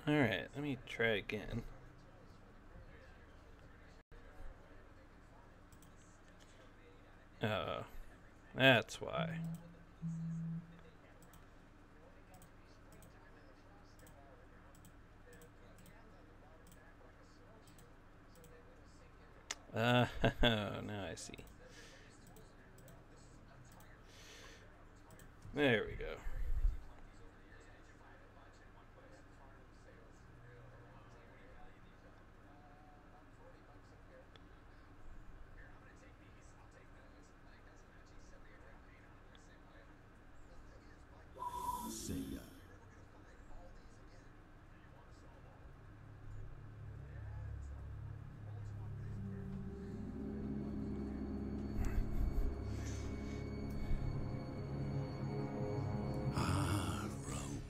Alright, let me try again. Oh, that's why. Now I see. There we go. Sega. Rome.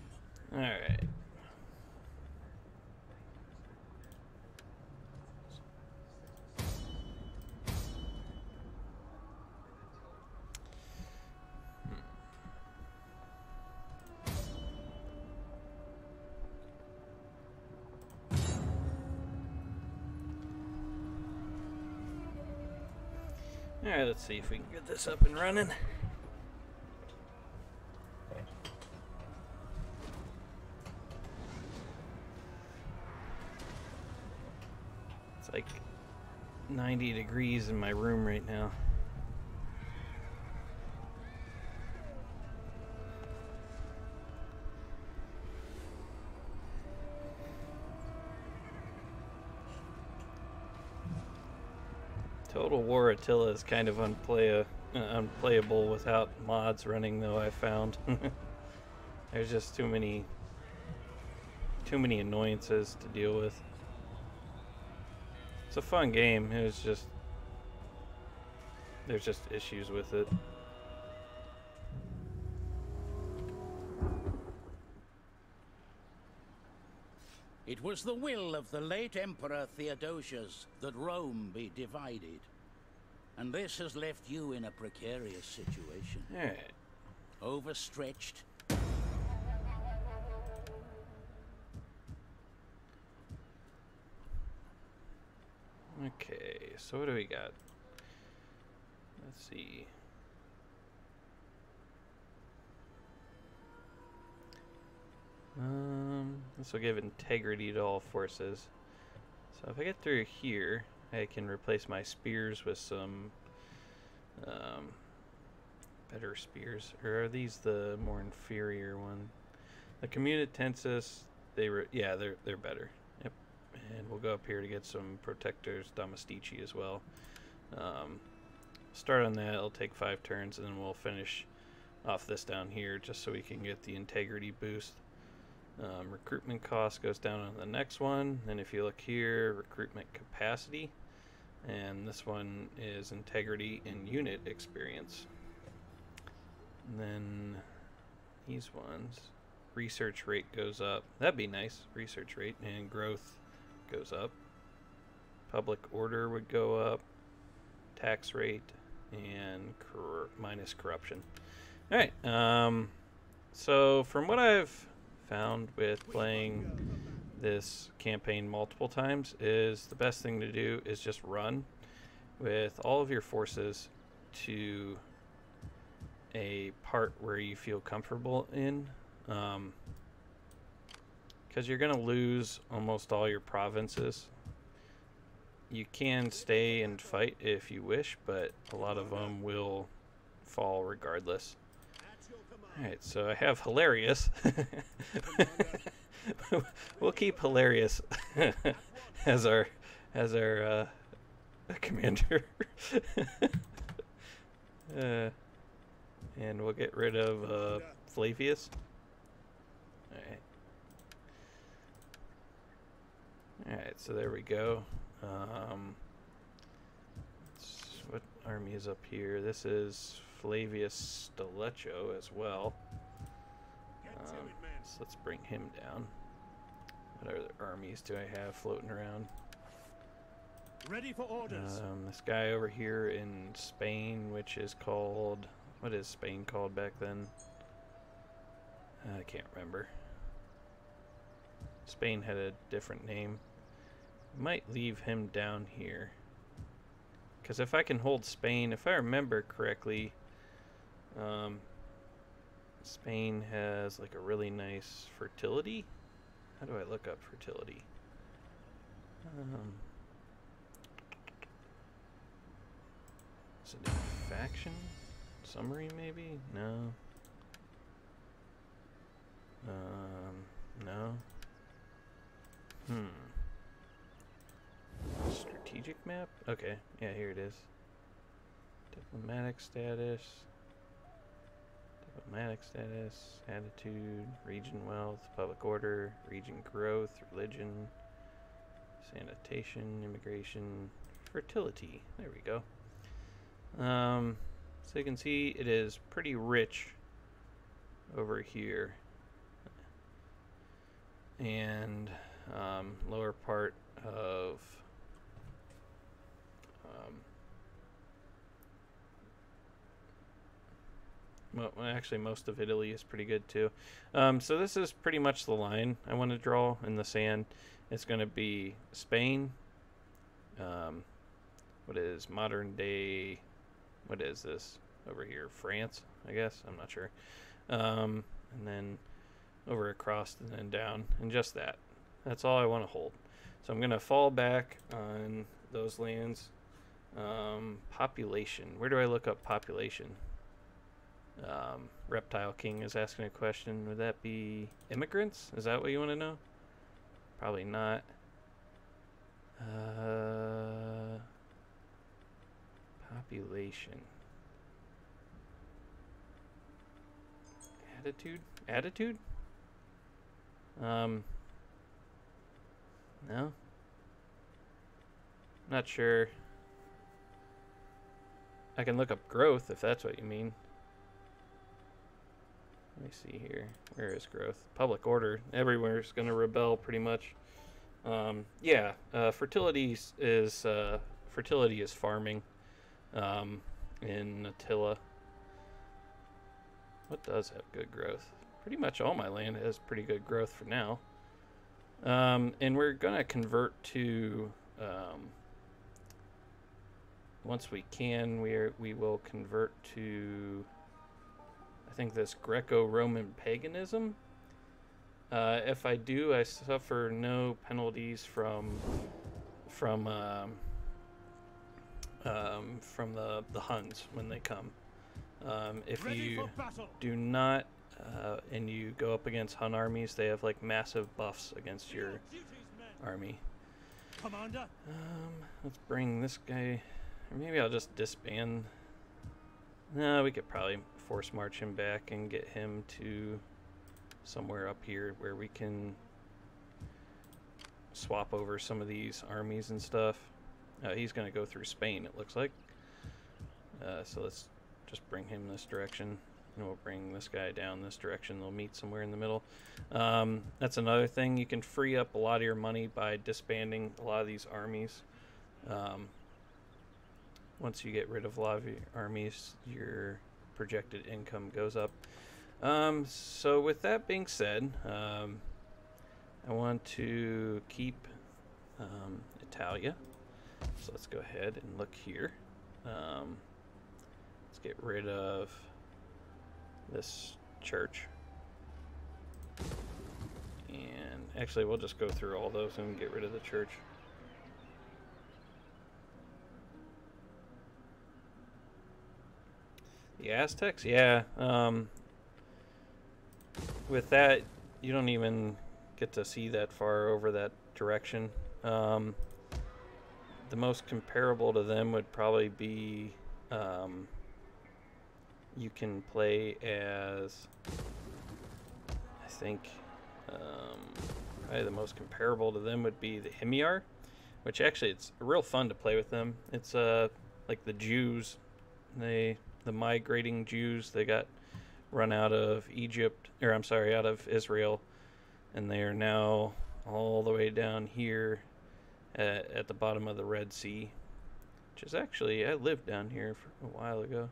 Alright. Alright, let's see if we can get this up and running. It's like 90 degrees in my room right now. Total War Attila is kind of unplayable without mods running, though. I found there's just too many annoyances to deal with. It's a fun game. It was just there's just issues with it. It was the will of the late Emperor Theodosius that Rome be divided. And this has left you in a precarious situation. Alright. Overstretched. Okay, so what do we got? Let's see. This will give integrity to all forces. So if I get through here, I can replace my spears with some better spears. Or are these the more inferior one? The Communitensis, they're better. Yep. And we'll go up here to get some Protectors Domestici as well. Start on that. It'll take 5 turns, and then we'll finish off this down here just so we can get the integrity boost. Recruitment cost goes down on the next one. Then if you look here, recruitment capacity, and this one is integrity and unit experience. And then these ones, research rate goes up. That'd be nice. Research rate and growth goes up. Public order would go up. Tax rate and minus corruption. All right. So from what I've found with playing this campaign multiple times is the best thing to do is just run with all of your forces to a part where you feel comfortable in, because you're going to lose almost all your provinces. You can stay and fight if you wish, but a lot of them will fall regardless. Alright, so I have Hilarious. We'll keep Hilarious as our commander. And we'll get rid of Flavius. Alright. Alright, so there we go. What army is up here? This is Flavius Stilicho as well. So let's bring him down. What other armies do I have floating around? Ready for orders. This guy over here in Spain, which is called... What is Spain called back then? I can't remember. Spain had a different name. Might leave him down here. Because if I can hold Spain, if I remember correctly, Spain has like a really nice fertility. How do I look up fertility? Is it a faction? Summary maybe? No. No. Strategic map? Okay, yeah, here it is. Diplomatic status. Diplomatic status, attitude, region wealth, public order, region growth, religion, sanitation, immigration, fertility. There we go. So you can see it is pretty rich over here. And lower part of well, actually most of Italy is pretty good too. So this is pretty much the line I want to draw in the sand. It's going to be Spain. What is modern day? What is this over here? France, I guess. I'm not sure. And then over across and then down, and just that. That's all I want to hold. So I'm going to fall back on those lands. Population. Where do I look up population? Reptile King is asking a question. Would that be immigrants? Is that what you want to know? Probably not. Population. Attitude? Attitude? No? Not sure. I can look up growth if that's what you mean. Let me see here. Where is growth? Public order. Everywhere's going to rebel pretty much. Yeah, fertility is farming in Attila. What does have good growth? Pretty much all my land has pretty good growth for now. And we're going to convert to, once we can, we will convert to, I think, this Greco-Roman paganism. If I do, I suffer no penalties from the Huns when they come. If you do not, and you go up against Hun armies, they have like massive buffs against your army. Commander. Let's bring this guy, or maybe I'll just disband. No, we could probably force march him back and get him to somewhere up here where we can swap over some of these armies and stuff. He's going to go through Spain, it looks like. So let's just bring him this direction, and we'll bring this guy down this direction. They'll meet somewhere in the middle. That's another thing. You can free up a lot of your money by disbanding a lot of these armies. Once you get rid of a lot of your armies, your projected income goes up. So with that being said, I want to keep Italia. So let's go ahead and look here. Let's get rid of this church. And actually, we'll just go through all those and get rid of the church. The Aztecs? Yeah. With that, you don't even get to see that far over that direction. The most comparable to them would probably be, you can play as, I think, probably the most comparable to them would be the Himyar, which actually it's real fun to play with them. It's like the Jews, the migrating Jews. They got run out of Egypt, or I'm sorry, out of Israel, and they are now all the way down here at the bottom of the Red Sea, which is actually, I lived down here for a while ago.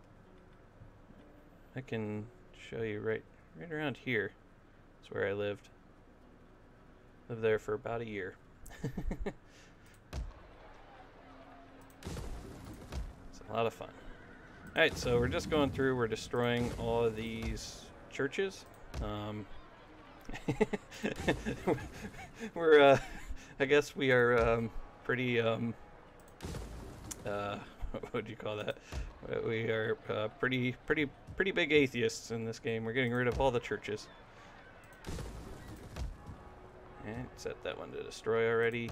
I can show you right around here. That's where I lived. Lived there for about a year. It's a lot of fun. Alright, so we're just going through, we're destroying all of these churches. We're, I guess we are, pretty, what would you call that? We are, pretty big atheists in this game. We're getting rid of all the churches. And set that one to destroy already.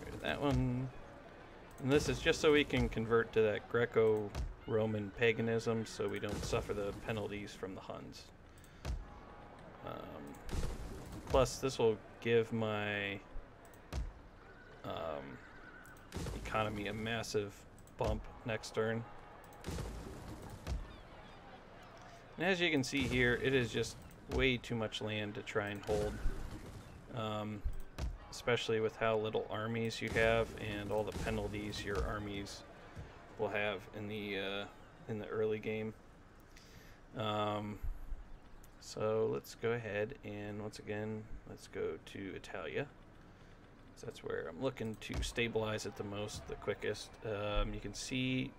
Rid of that one. And this is just so we can convert to that Greco-Roman paganism, so we don't suffer the penalties from the Huns. Plus, this will give my economy a massive bump next turn. And as you can see here, it is just way too much land to try and hold. Especially with how little armies you have and all the penalties your armies will have in the early game. So let's go ahead and once again let's go to Italia. So that's where I'm looking to stabilize it the most, the quickest. You can see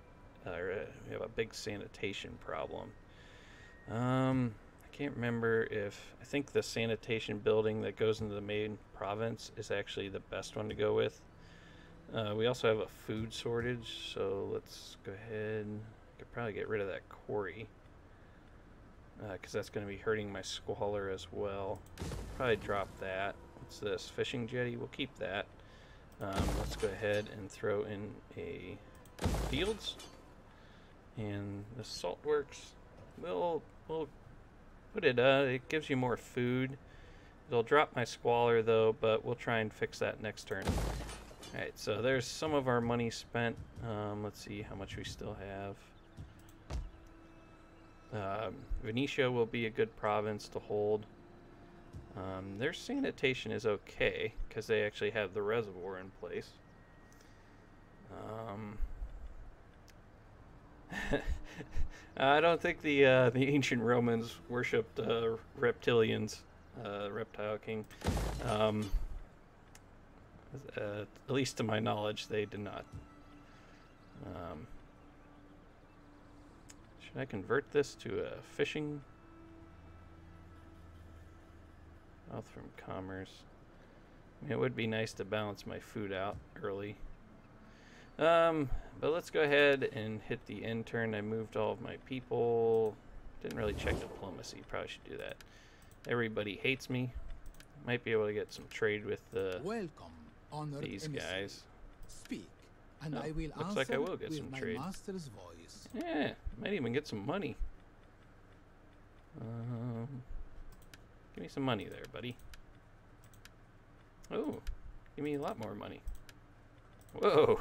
we have a big sanitation problem. I can't remember if, I think the sanitation building that goes into the main province is actually the best one to go with. We also have a food shortage, so let's go ahead. Could probably get rid of that quarry, because that's going to be hurting my squalor as well. Probably drop that. What's this? Fishing jetty? We'll keep that. Let's go ahead and throw in a fields. And the salt works. We'll put it, it gives you more food. It'll drop my squalor though, but we'll try and fix that next turn. Alright, so there's some of our money spent. Let's see how much we still have. Venetia will be a good province to hold. Their sanitation is okay, because they actually have the reservoir in place. I don't think the ancient Romans worshipped reptilians, reptile king. At least to my knowledge, they did not. Should I convert this to a fishing? Wealth from commerce. I mean, it would be nice to balance my food out early. But let's go ahead and hit the end turn. I moved all of my people. Didn't really check diplomacy. Probably should do that. Everybody hates me. Might be able to get some trade with these guys. Speak, and Oh, I will looks like I answer will get with some my trade. master's voice. Yeah, might even get some money. Give me some money there, buddy. Oh, give me a lot more money. Whoa,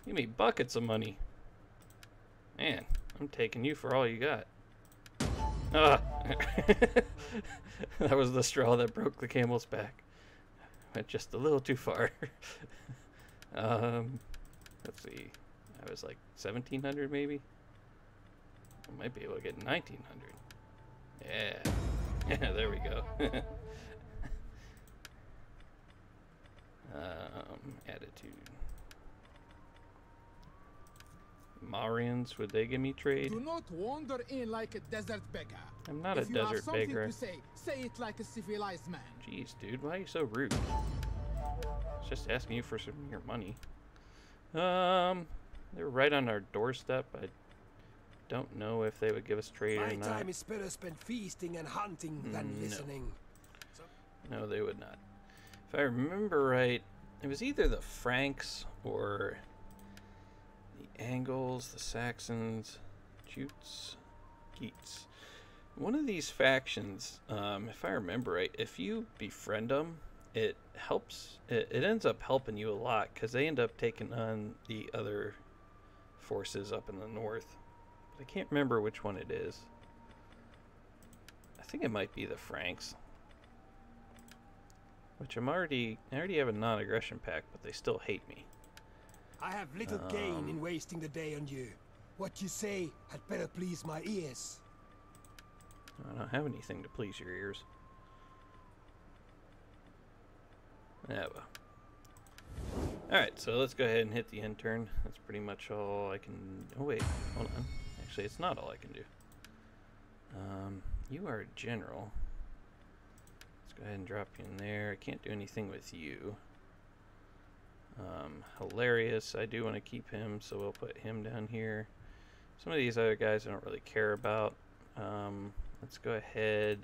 give me buckets of money. Man, I'm taking you for all you got. Ah, that was the straw that broke the camel's back. Went just a little too far. Let's see. I was like 1,700 maybe. I might be able to get 1,900. Yeah. Yeah, there we go. Attitude. Marians, would they give me trade? Do not wander in like a desert beggar. I'm not If a you have desert something beggar. to say it like a civilized man. Jeez, dude, why are you so rude? I was just asking you for some of your money. They're right on our doorstep. I don't know if they would give us trade or My not. time is better spent feasting and hunting than No. listening. No, they would not. If I remember right, it was either the Franks or the Angles, the Saxons, Jutes, Geats. One of these factions, if I remember right, if you befriend them, it helps. It ends up helping you a lot because they end up taking on the other forces up in the north. But I can't remember which one it is. I think it might be the Franks. Which I already have a non-aggression pact, but they still hate me. I have little gain in wasting the day on you. What you say had better please my ears. I don't have anything to please your ears. Yeah, well. Alright, so let's go ahead and hit the end turn. That's pretty much all I can... Oh, wait. Hold on. Actually, it's not all I can do. You are a general. Let's go ahead and drop you in there. I can't do anything with you. Hilarious. I do want to keep him, so we'll put him down here. Some of these other guys I don't really care about. Let's go ahead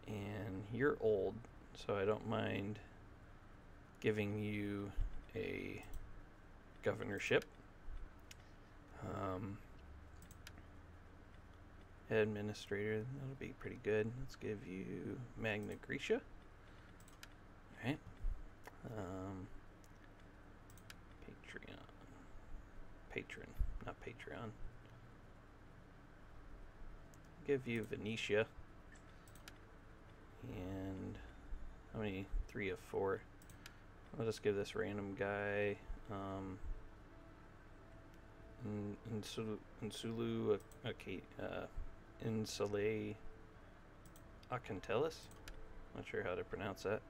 and you're old, so I don't mind giving you a governorship. Administrator, that'll be pretty good. Let's give you Magna Graecia. Alright. Patron, not Patreon. Give you Venetia. And how many? 3 of 4. I'll just give this random guy Insulu okay, Insulae Acantelis. Not sure how to pronounce that.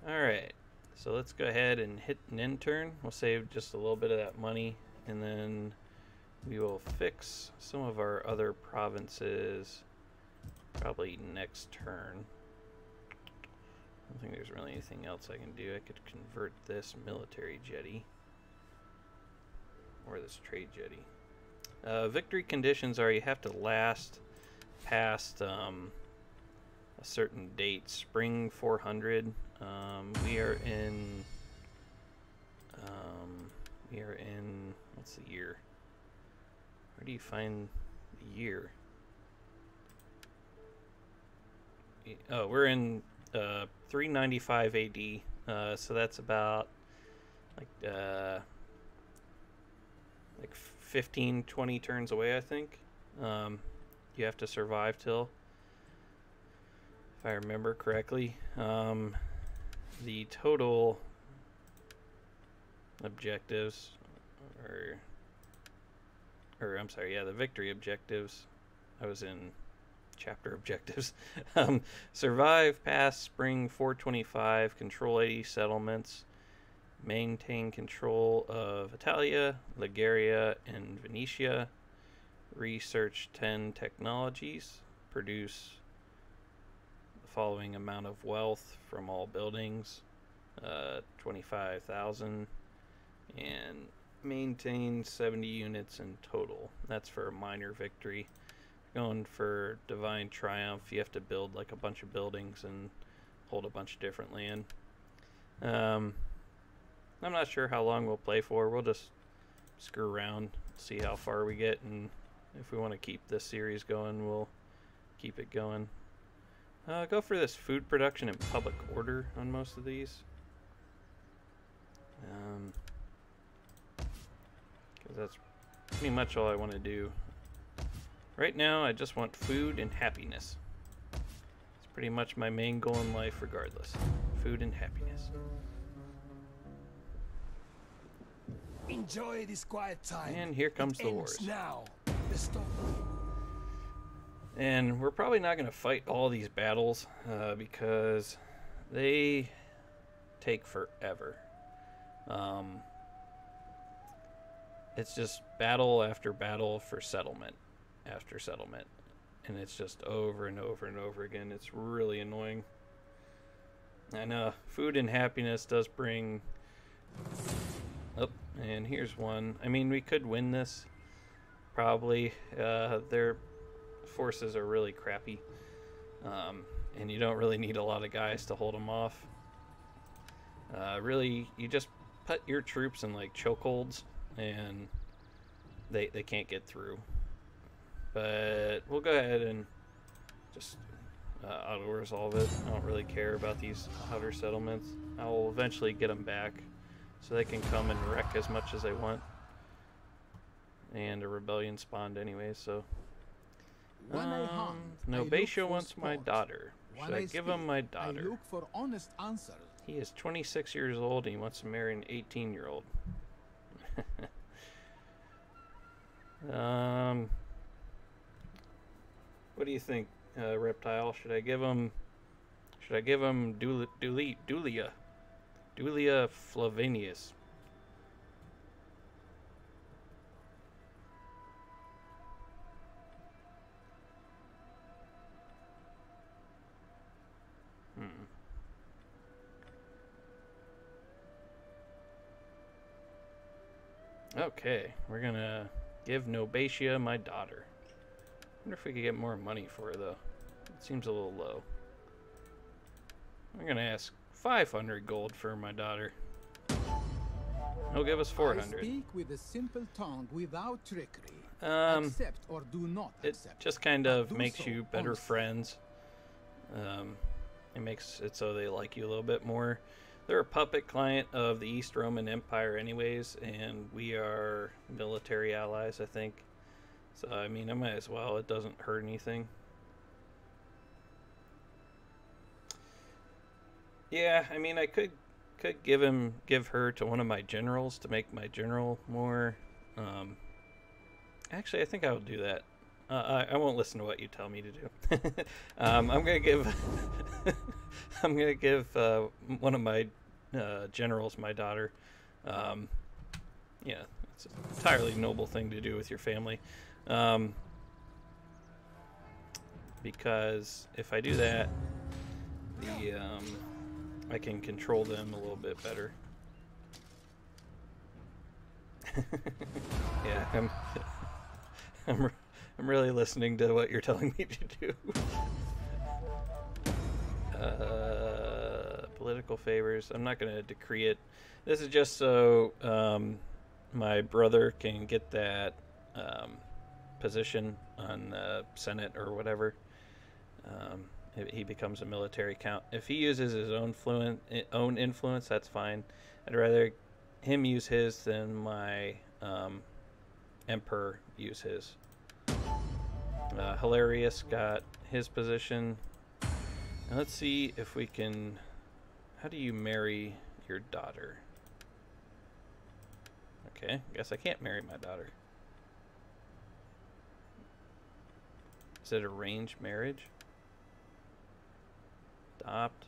Alright, so let's go ahead and hit an end turn. We'll save just a little bit of that money, and then we will fix some of our other provinces probably next turn. I don't think there's really anything else I can do. I could convert this military jetty or this trade jetty. Victory conditions are you have to last past a certain date. Spring 400. We are in what's the year? Where do you find the year? Oh, we're in 395 AD. So that's about like 15, 20 turns away, I think. You have to survive till, if I remember correctly. The total objectives, or I'm sorry, yeah, the victory objectives. I was in chapter objectives. Survive past spring 425, control 80 settlements, maintain control of Attila, Liguria, and Venetia, research 10 technologies, produce the following amount of wealth from all buildings, 25,000, and maintain 70 units in total. That's for a minor victory. Going for divine triumph, you have to build like a bunch of buildings and hold a bunch of different land. I'm not sure how long we'll play for. We'll just screw around, see how far we get, and if we want to keep this series going, we'll keep it going. Go for this food production and public order on most of these. Because that's pretty much all I want to do. Right now, I just want food and happiness. It's pretty much my main goal in life regardless. Food and happiness. Enjoy this quiet time. And here comes the wars. Now. The storm. And we're probably not going to fight all these battles because they take forever. It's just battle after battle for settlement after settlement, and it's just over and over and over again. It's really annoying. And food and happiness does bring... Oh, and here's one. I mean, we could win this, probably. Their forces are really crappy, and you don't really need a lot of guys to hold them off. Really, you just put your troops in like chokeholds, and they can't get through. But we'll go ahead and just auto-resolve it. I don't really care about these outer settlements. I'll eventually get them back so they can come and wreck as much as they want. And a rebellion spawned anyway, so... Nobatia wants my daughter. Should I give him my daughter? I look for honest answers. He is 26 years old and he wants to marry an 18-year-old. What do you think? reptile. Should I give him Dulia Flavinius? Okay, we're gonna give Nobatia my daughter. Wonder if we could get more money for her though. It seems a little low. I'm gonna ask 500 gold for my daughter. He'll give us 400. I speak with a simple tongue without trickery. Accept or do not it accept. just kind of Do makes so you better honestly. friends. It makes it so they like you a little bit more. They're a puppet client of the East Roman Empire anyways, and we are military allies, I think. So, I mean, I might as well. It doesn't hurt anything. Yeah, I mean, I could give her to one of my generals to make my general more. Actually, I think I will do that. I won't listen to what you tell me to do. I'm gonna give one of my generals my daughter. Yeah, it's an entirely noble thing to do with your family. Because if I do that, I can control them a little bit better. Yeah, I'm really listening to what you're telling me to do. Political favors. I'm not going to decree it. This is just so my brother can get that position on the Senate or whatever. He becomes a military count. If he uses his own influence, that's fine. I'd rather him use his than my emperor use his. Hilarious got his position. Now let's see if we can... How do you marry your daughter? Okay, guess I can't marry my daughter. Is it arranged marriage? Adopt.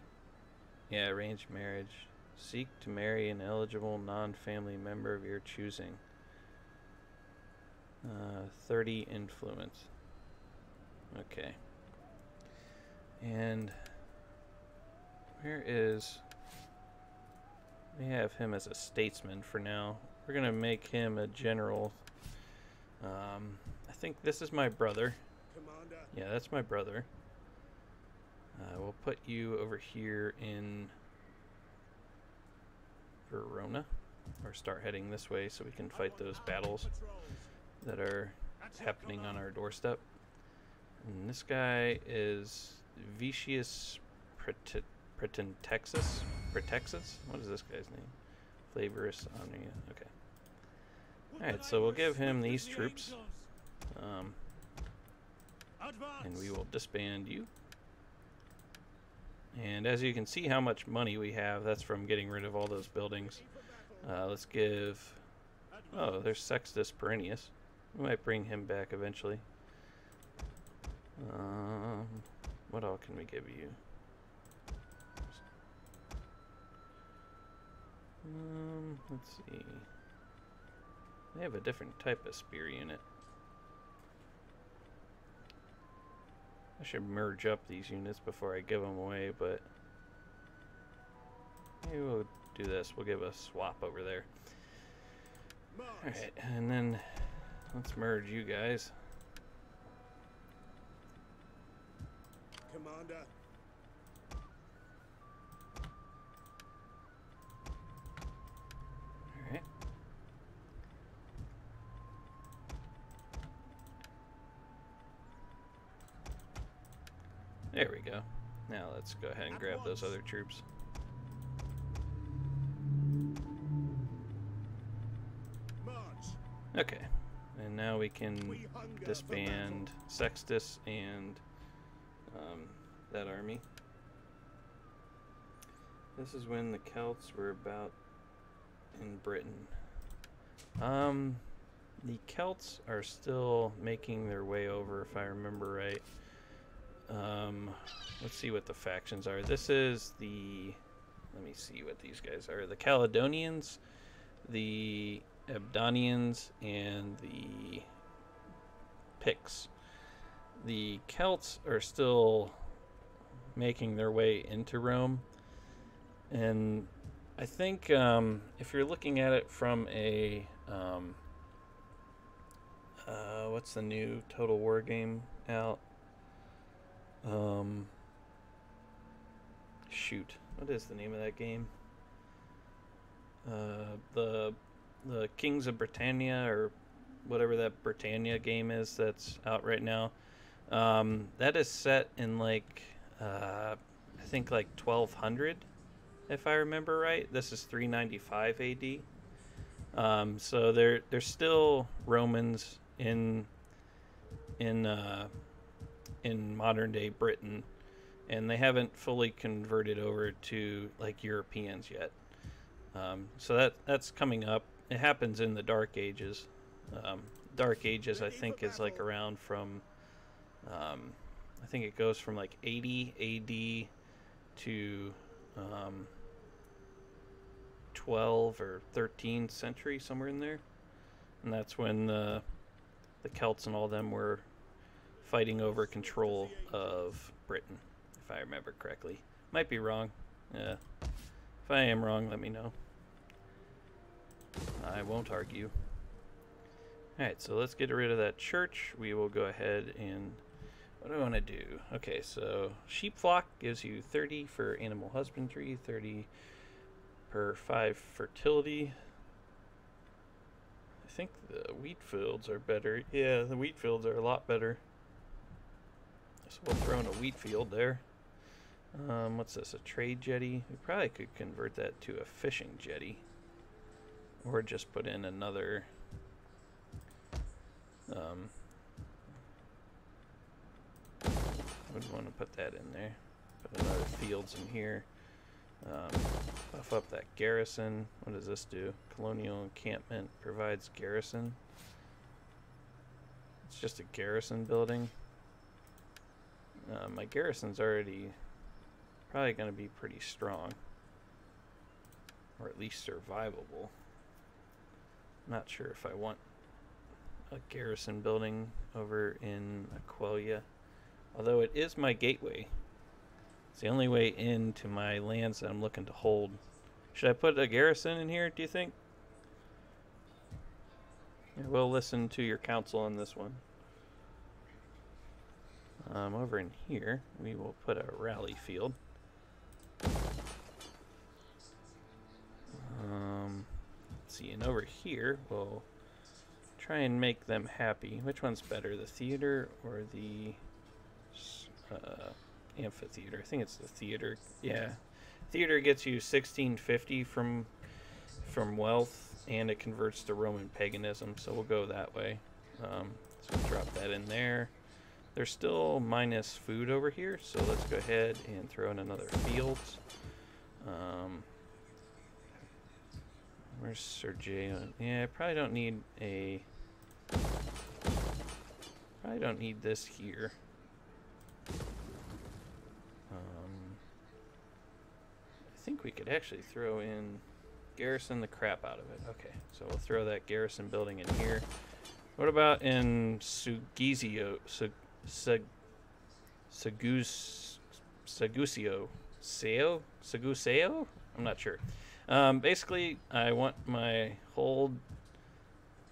Yeah, arranged marriage. Seek to marry an eligible non-family member of your choosing. 30 influence. Okay. And where is... We have him as a statesman for now. We're going to make him a general. I think this is my brother. Commander. Yeah, that's my brother. We'll put you over here in Verona, or start heading this way so we can fight those battles that are happening on our doorstep. And this guy is Vicious Pretentexus? What is this guy's name? Flavorous Omnia. Okay. Alright, so we'll give him these troops. And we will disband you. And as you can see how much money we have, that's from getting rid of all those buildings. Let's give... Oh, there's Sextus Perennius. We might bring him back eventually. What all can we give you? Let's see. They have a different type of spear unit. I should merge up these units before I give them away, but maybe we'll do this. We'll give a swap over there. Alright, and then let's merge you guys. Commander. Alright. There we go. Now let's go ahead and grab those other troops. March. Okay. And now we can disband Sextus and that army. This is when the Celts were about in Britain. The Celts are still making their way over, if I remember right. let's see what the factions are. This is the, let me see what these guys are. The Caledonians, the Abdonians, and the Picts. The Celts are still making their way into Rome, and I think if you're looking at it from a what's the new Total War game out? Shoot, what is the name of that game? The Kings of Britannia, or whatever that Britannia game is that's out right now. That is set in like I think like 1200, if I remember right. This is 395 AD. So they're still Romans in modern day Britain, and they haven't fully converted over to like Europeans yet. So that's coming up. It happens in the Dark Ages. Dark Ages, I think, is like around from I think it goes from like 80 AD to 12 or 13th century, somewhere in there. And that's when the Celts and all them were fighting over control of Britain, if I remember correctly. Might be wrong. If I am wrong, let me know. I won't argue. Alright, so let's get rid of that church. We will go ahead and... what do I want to do? Okay, so sheep flock gives you 30 for animal husbandry, 30 per 5 fertility. I think the wheat fields are better. Yeah, the wheat fields are a lot better. So we'll throw in a wheat field there. What's this? A trade jetty? We probably could convert that to a fishing jetty. Or just put in another... would want to put that in there. Put another fields in here. Buff up that garrison. What does this do? Colonial encampment provides garrison. It's just a garrison building. My garrison's already probably going to be pretty strong, or at least survivable. Not sure if I want a garrison building over in Aquila, although it is my gateway. It's the only way into my lands that I'm looking to hold. Should I put a garrison in here, do you think? We'll listen to your counsel on this one. Over in here, we will put a rally field. Let's see, and over here, we'll try and make them happy. Which one's better, the theater or the amphitheater? I think it's the theater. Yeah, theater gets you 1650 from wealth, and it converts to Roman paganism, so we'll go that way. So we'll drop that in there. There's still minus food over here, so let's go ahead and throw in another field. Where's Sergio? Yeah, I probably don't need a... probably don't need this here. I think we could actually throw in... garrison the crap out of it. Okay, so we'll throw that garrison building in here. What about in Sagusio? Sagusio? I'm not sure. Basically, I want my hold...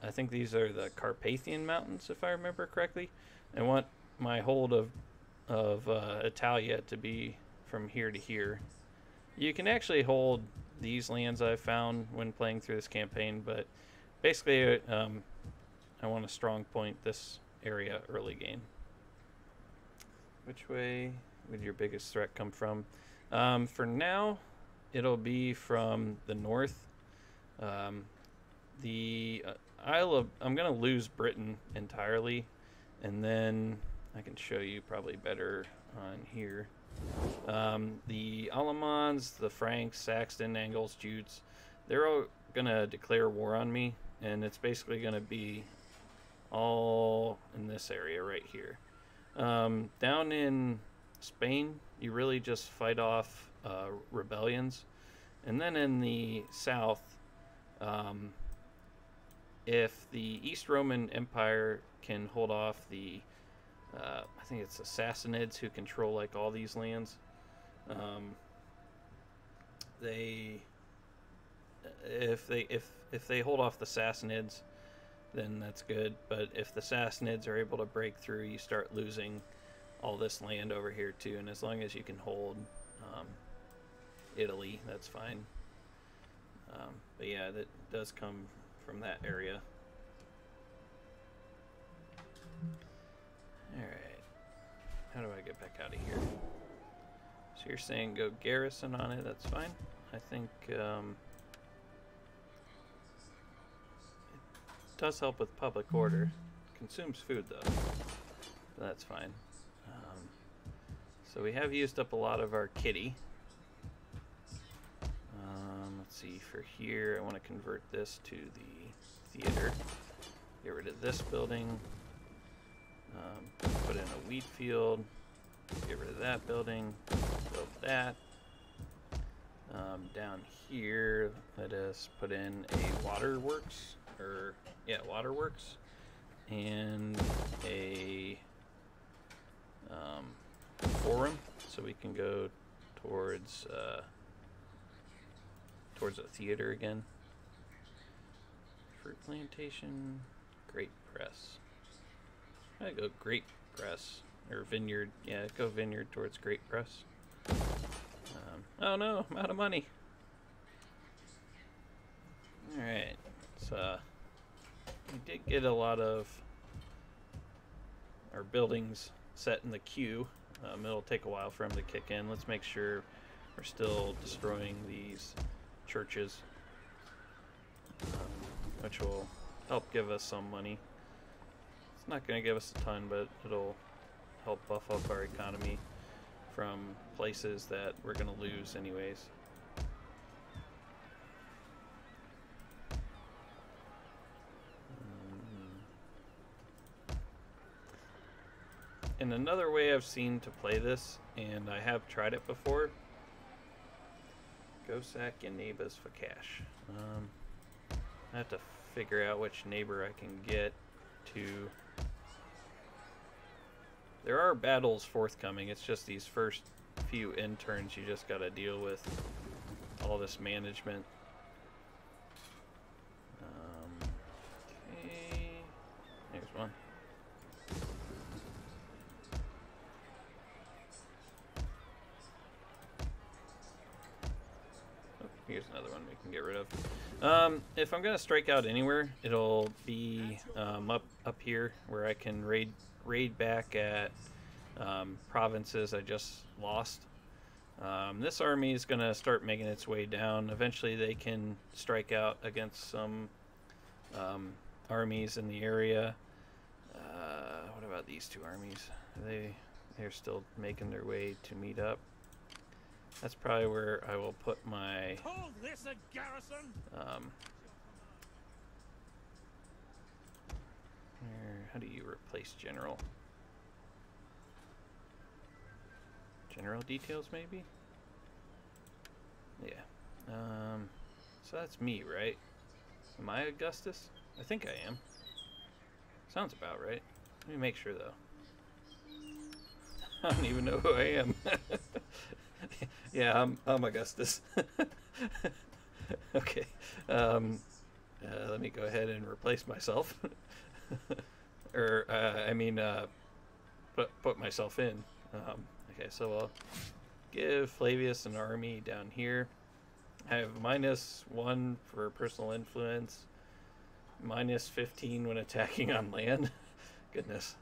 I think these are the Carpathian Mountains, if I remember correctly. I want my hold of Attila to be from here to here. You can actually hold these lands I found when playing through this campaign, but basically I want to strong point this area early game. Which way would your biggest threat come from? For now, it'll be from the north. I'm gonna lose Britain entirely, and then I can show you probably better on here. The Alamans, the Franks, Saxon, Angles, Jutes, they're all gonna declare war on me, and it's basically gonna be all in this area right here. Down in Spain, you really just fight off rebellions. And then in the south, if the East Roman Empire can hold off the, I think it's Assassinids who control like all these lands, if they hold off the Sassanids, then that's good. But if the Sassanids are able to break through, you start losing all this land over here too. And as long as you can hold Italy, that's fine. But yeah, that does come from that area. Alright. How do I get back out of here? So you're saying go garrison on it, that's fine. I think it does help with public order. Consumes food though. So that's fine. So we have used up a lot of our kitty. Let's see, for here I want to convert this to the theater. Get rid of this building. Put in a wheat field. Get rid of that building. Build that. Down here, let us put in a waterworks, waterworks, and a forum, so we can go towards a theater again. Fruit plantation, grape press. I go grape press or vineyard. Yeah, go vineyard towards grape press. Oh no, I'm out of money. Alright, so we did get a lot of our buildings set in the queue. It'll take a while for them to kick in. Let's make sure we're still destroying these churches, which will help give us some money. It's not going to give us a ton, but it'll help buff up our economy from places that we're going to lose anyways. And another way I've seen to play this, and I have tried it before, go sack your neighbors for cash. I have to figure out which neighbor I can get to. There are battles forthcoming. It's just these first few interns you just got to deal with all this management. Okay, there's one. Oh, here's another one we can get rid of. If I'm gonna strike out anywhere, it'll be up here where I can raid back at provinces I just lost. This army is gonna start making its way down. Eventually they can strike out against some armies in the area. What about these two armies? They're still making their way to meet up. That's probably where I will put my Call this a garrison? how do you replace general? General details, maybe? Yeah. So that's me, right? Am I Augustus? I think I am. Sounds about right. Let me make sure, though. I don't even know who I am. Yeah, I'm Augustus. Okay. Let me go ahead and replace myself. Or, put myself in. Okay, so I'll give Flavius an army down here. I have -1 for personal influence, -15 when attacking on land. Goodness.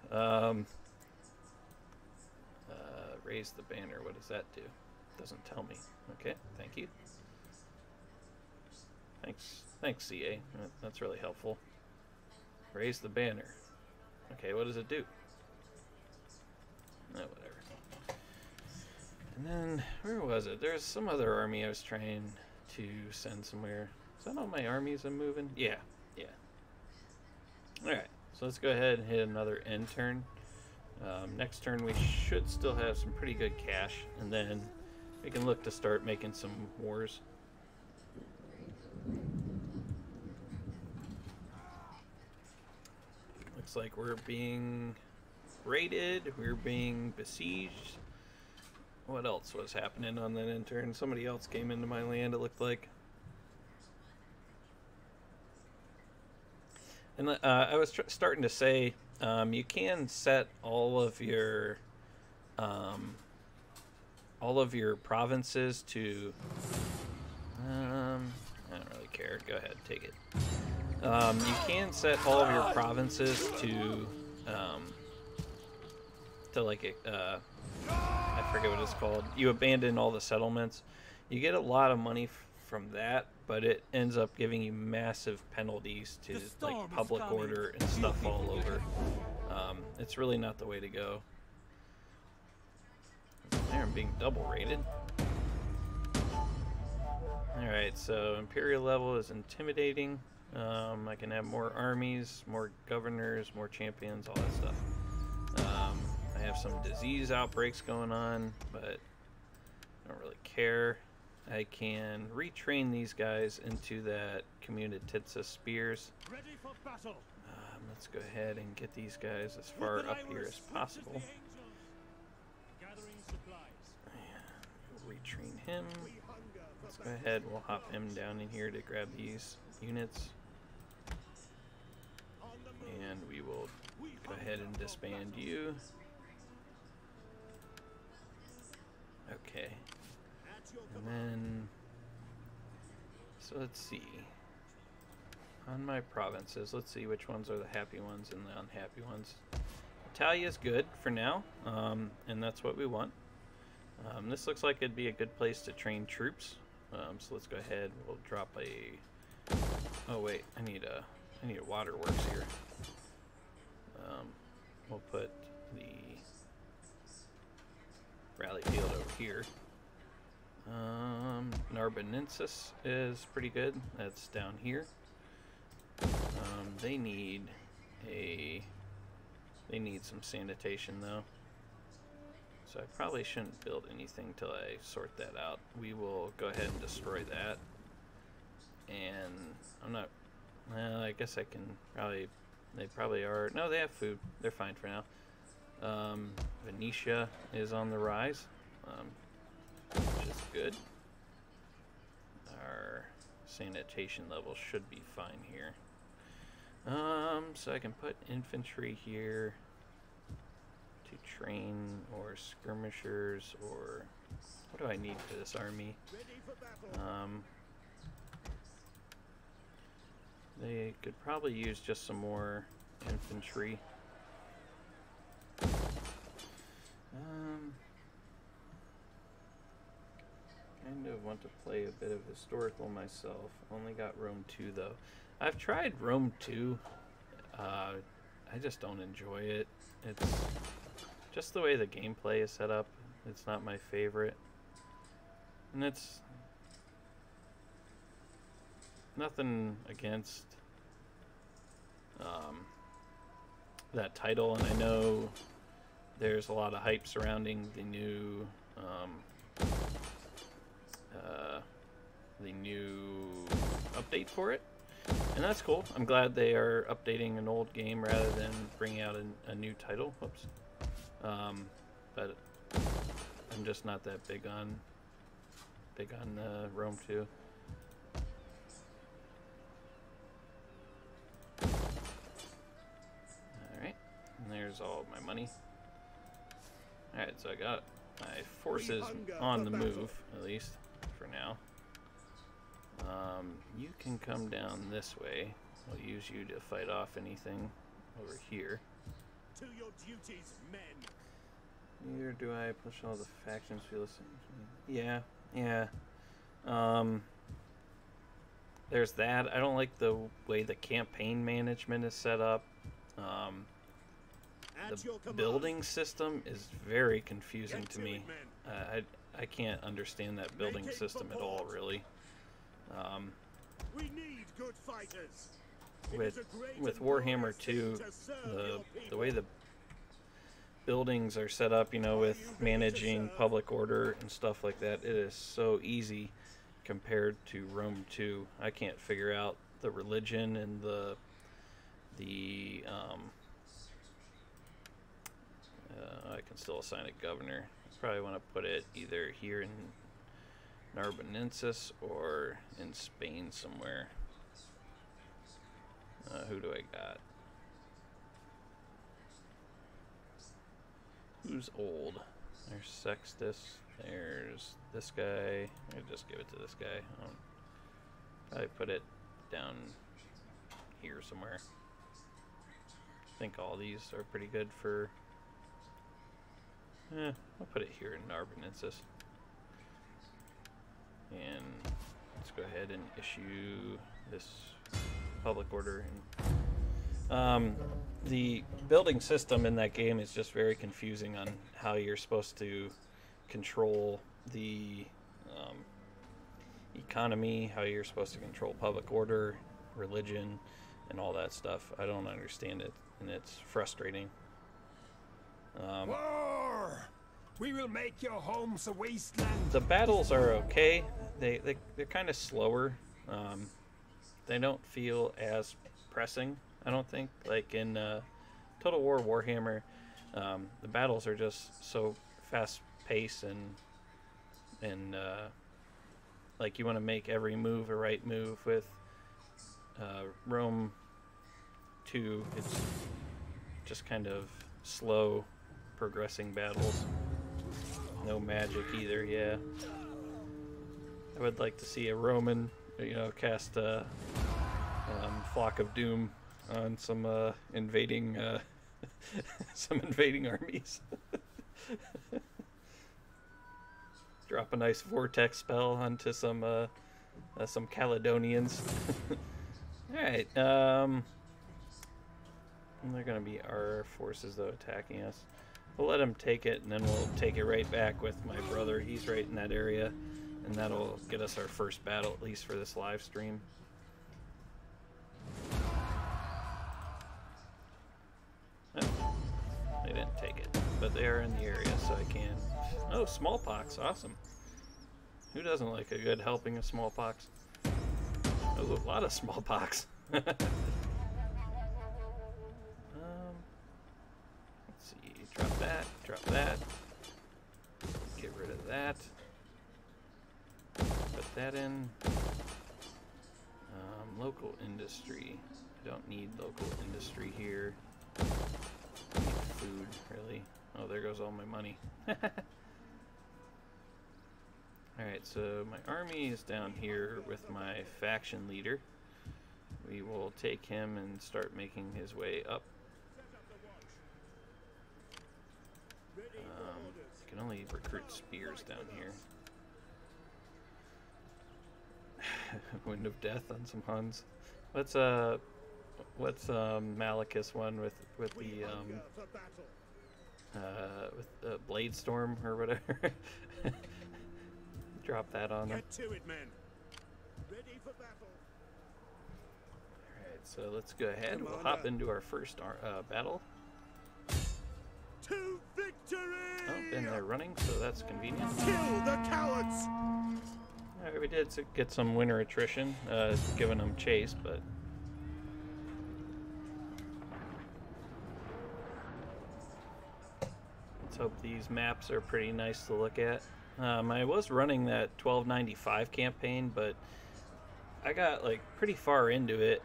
Raise the banner. What does that do? Doesn't tell me. Okay, thank you. Thanks, CA. That's really helpful. Raise the banner. Okay, what does it do? Oh, whatever. And then, where was it? There's some other army I was trying to send somewhere. Is that all my armies I'm moving? Yeah, yeah. Alright, so let's go ahead and hit another end turn. Next turn we should still have some pretty good cash, and then we can look to start making some wars. Looks like we're being raided, we're being besieged. What else was happening on that end turn? Somebody else came into my land, it looked like. And I was starting to say, you can set all of your provinces to. I don't really care. Go ahead, take it. You can set all of your provinces to like I forget what it's called. You abandon all the settlements. You get a lot of money from that, but it ends up giving you massive penalties to like public order and stuff all over. It's really not the way to go. There, I'm being double rated. Alright, so Imperial level is intimidating. I can have more armies, more governors, more champions, all that stuff. I have some disease outbreaks going on, but I don't really care. I can retrain these guys into that Communititsa spears. Ready for battle. Let's go ahead and get these guys as far up here as possible. Gathering supplies. And we'll retrain him. Let's go ahead, we'll hop him down in here to grab these units. And we will go ahead and disband you. Okay. And then, so let's see. On my provinces, let's see which ones are the happy ones and the unhappy ones. Italia is good for now, and that's what we want. This looks like it'd be a good place to train troops. So let's go ahead. We'll drop a. Oh wait, I need a waterworks here. We'll put the rally field over here. Narbonensis is pretty good. That's down here. They need some sanitation though. So I probably shouldn't build anything till I sort that out. We will go ahead and destroy that. And I'm not. Well, I guess I can probably. They probably are. No, they have food. They're fine for now. Venetia is on the rise, which is good. Our sanitation level should be fine here. So I can put infantry here to train, or skirmishers, or what do I need for this army? They could probably use just some more infantry. Kind of want to play a bit of historical myself. Only got Rome 2 though. I've tried Rome 2. I just don't enjoy it. It's just the way the gameplay is set up. It's not my favorite. And it's nothing against that title, and I know there's a lot of hype surrounding the new update for it, and that's cool. I'm glad they are updating an old game rather than bringing out a new title. Whoops. But I'm just not that big on Rome 2. Alright, and there's all of my money. Alright, so I got my forces on the move, at least, for now. You can come down this way. I'll use you to fight off anything over here. To your duties, men. Neither do I push all the factions feel the same. Yeah. There's that. I don't like the way the campaign management is set up. The building system is very confusing to me. I can't understand that building system at all, really. We need good fighters. With Warhammer 2, the way the buildings are set up, you know, with managing public order and stuff like that, it is so easy compared to Rome 2. I can't figure out the religion and I can still assign a governor. Probably want to put it either here in Narbonensis or in Spain somewhere. Who do I got? Who's old? There's Sextus. There's this guy. I'll just give it to this guy. Probably put it down here somewhere. I think all these are pretty good for... I'll put it here in Narbonensis. And let's go ahead and issue this public order. The building system in that game is just very confusing on how you're supposed to control the economy, how you're supposed to control public order, religion, and all that stuff. I don't understand it, and it's frustrating. War! We will make your homes a wasteland. The battles are okay. They're kind of slower. They don't feel as pressing, I don't think. Like in Total War Warhammer, the battles are just so fast paced and like you want to make every move a right move. With Rome 2, it's just kind of slow progressing battles. No magic either, yeah. I would like to see a Roman, you know, cast a Flock of Doom on some invading armies. Drop a nice vortex spell onto some Caledonians. All right, they're gonna be our forces though attacking us. We'll let him take it, and then we'll take it right back with my brother. He's right in that area, and that'll get us our first battle, at least for this live stream. Oh, they didn't take it, but they are in the area, so I can. Oh, smallpox, awesome. Who doesn't like a good helping of smallpox? Oh, a lot of smallpox. Let's see, drop that. Get rid of that. Put that in. Local industry. I don't need local industry here. I need food, really. Oh, there goes all my money. Alright, so my army is down here with my faction leader. We will take him and start making his way up. I can only recruit spears down here. Wind of Death on some Huns. What's Malachus one with the Blade Storm or whatever? Drop that on them. Get to it, men. Ready for battle. Alright, so let's go ahead. We'll hop into our first battle. To victory! Oh, and they're running, so that's convenient. Kill the cowards! Alright, we did get some winter attrition, giving them chase, but... let's hope these maps are pretty nice to look at. I was running that 1295 campaign, but I got like pretty far into it,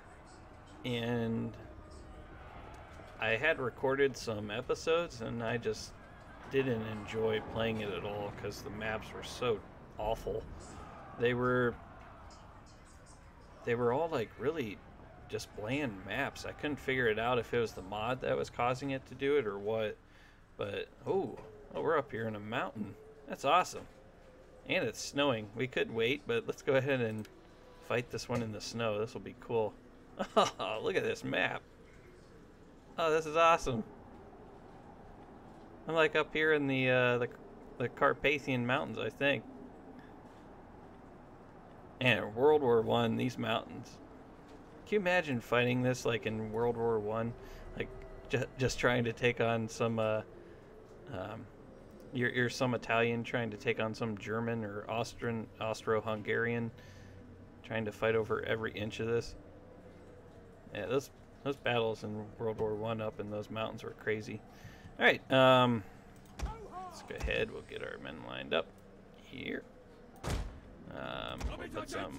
and I had recorded some episodes, and I just didn't enjoy playing it at all because the maps were so awful. They were all like really just bland maps. I couldn't figure it out if it was the mod that was causing it to do it or what. But oh, we're up here in a mountain. That's awesome. And it's snowing. We could wait, but let's go ahead and fight this one in the snow. This will be cool. Oh, look at this map. Oh, this is awesome. I'm like up here in the Carpathian Mountains, I think. And World War I, these mountains. Can you imagine fighting this like in World War I? Like just trying to take on some You're some Italian trying to take on some German or Austro-Hungarian, trying to fight over every inch of this. Yeah, those battles in World War I up in those mountains were crazy. All right, let's go ahead. We'll get our men lined up here. We'll put some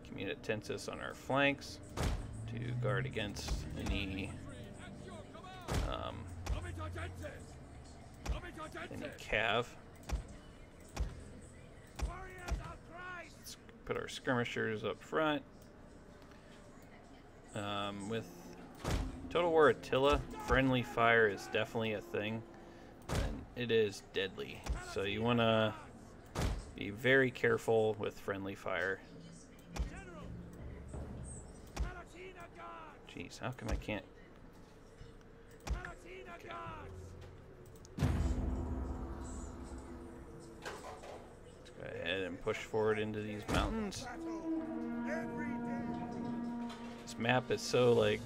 Communitensis on our flanks to guard against any cav. Let's put our skirmishers up front. With Total War Attila, friendly fire is definitely a thing, and it is deadly. So you want to be very careful with friendly fire. Jeez, how come I can't? Okay. Let's go ahead and push forward into these mountains. This map is so like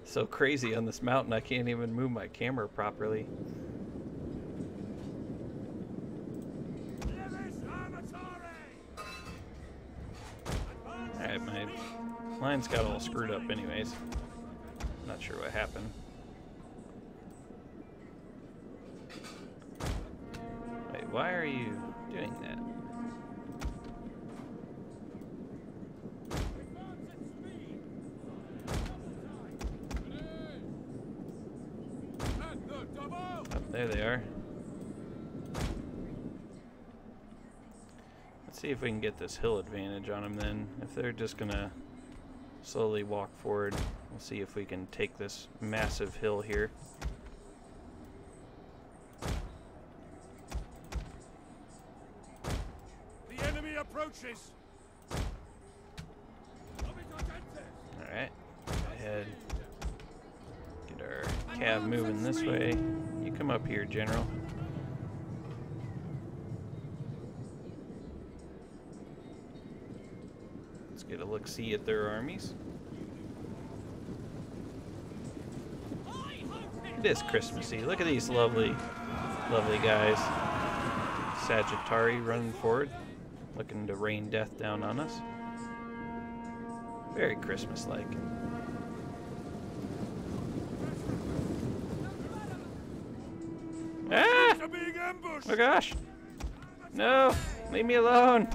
so crazy on this mountain. I can't even move my camera properly. Alright, my lines got all screwed up anyways. Not sure what happened. Wait, why are you doing that? There they are. Let's see if we can get this hill advantage on them then. If they're just gonna slowly walk forward, we'll see if we can take this massive hill here. The enemy approaches. Alright, go ahead. Get our cav moving this way. You come up here, General. Let's get a look-see at their armies. It is Christmassy. Look at these lovely, lovely guys. Sagittari running forward, looking to rain death down on us. Very Christmas-like. Ah! Oh gosh! No! Leave me alone!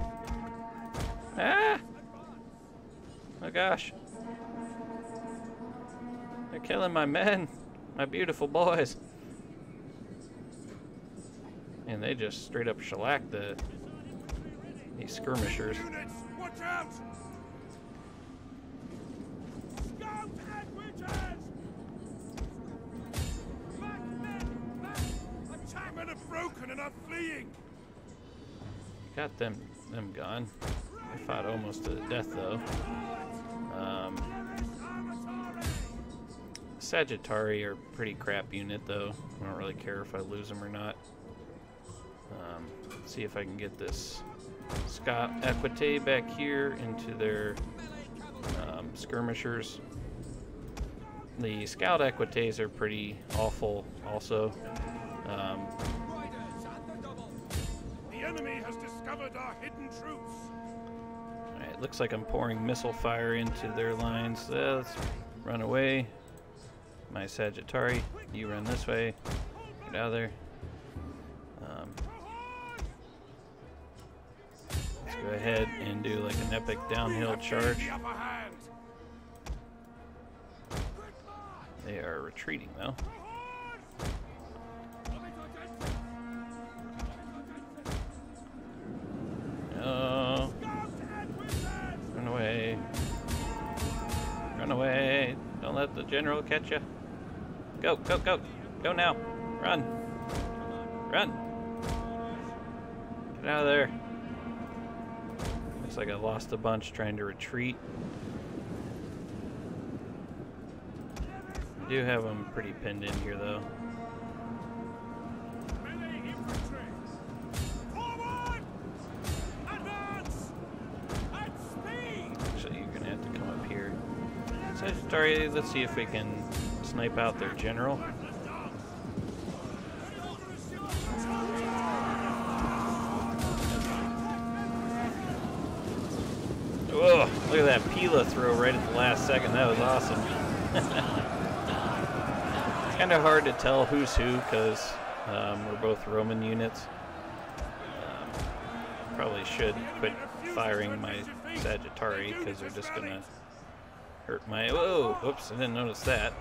Ah! Oh gosh! They're killing my men! My beautiful boys! And they just straight up shellacked these skirmishers. Watch out! Men are broken and are fleeing. Got them gone. I fought almost to the death though. Sagittari are pretty crap unit though. I don't really care if I lose them or not. See if I can get this Scott Equite back here into their skirmishers. The Scout Equites are pretty awful also. The enemy has discovered our hidden troops. Alright, looks like I'm pouring missile fire into their lines. Let's run away. My Sagittari, you run this way. Get out of there. Let's go ahead and do like an epic downhill charge. They are retreating though. No. Run away. Run away. Don't let the general catch you. Go, go, go. Go now. Run. Run. Get out of there. Looks like I lost a bunch trying to retreat. I do have them pretty pinned in here though. Actually, you're gonna have to come up here. Sagittari, let's see if we can snipe out their general. Whoa, look at that Pila throw right at the last second. That was awesome. It's kind of hard to tell who's who because we're both Roman units. Probably should quit firing my Sagittari because they're just going to hurt my... Whoa, whoops, I didn't notice that.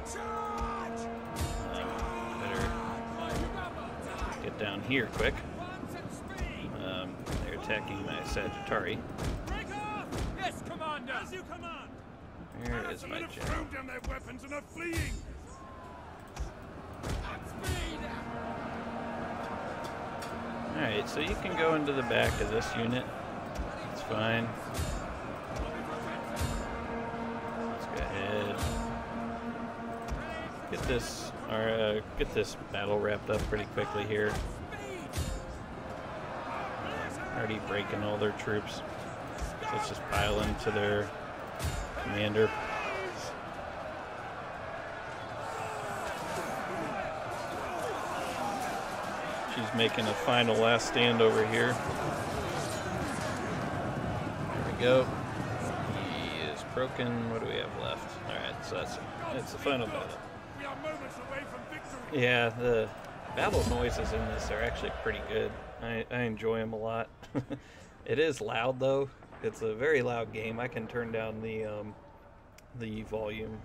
Better get down here quick. They're attacking my Sagittari. Yes, Commander! As you command! Where is my general? Thrown down their weapons and are fleeing! Alright, so you can go into the back of this unit. It's fine. Let's go ahead. Get this battle wrapped up pretty quickly here. Already breaking all their troops. So let's just pile into their commander. She's making a final last stand over here. There we go. He is broken. What do we have left? Alright, so that's the final battle. We are moments away from victory! Yeah, the battle noises in this are actually pretty good. I enjoy them a lot. It is loud though. It's a very loud game. I can turn down the volume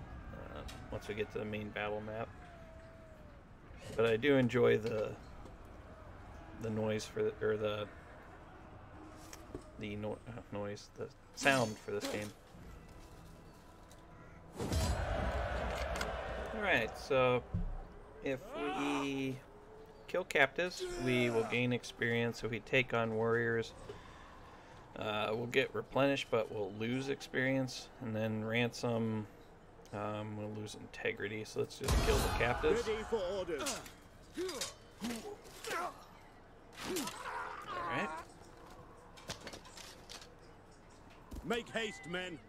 once we get to the main battle map. But I do enjoy the noise for the sound for this game. Alright, so if we kill captives, we will gain experience. If we take on warriors, we'll get replenished, but we'll lose experience. And then ransom, we'll lose integrity. So let's just kill the captives. Ready for orders. Alright. Make haste, men.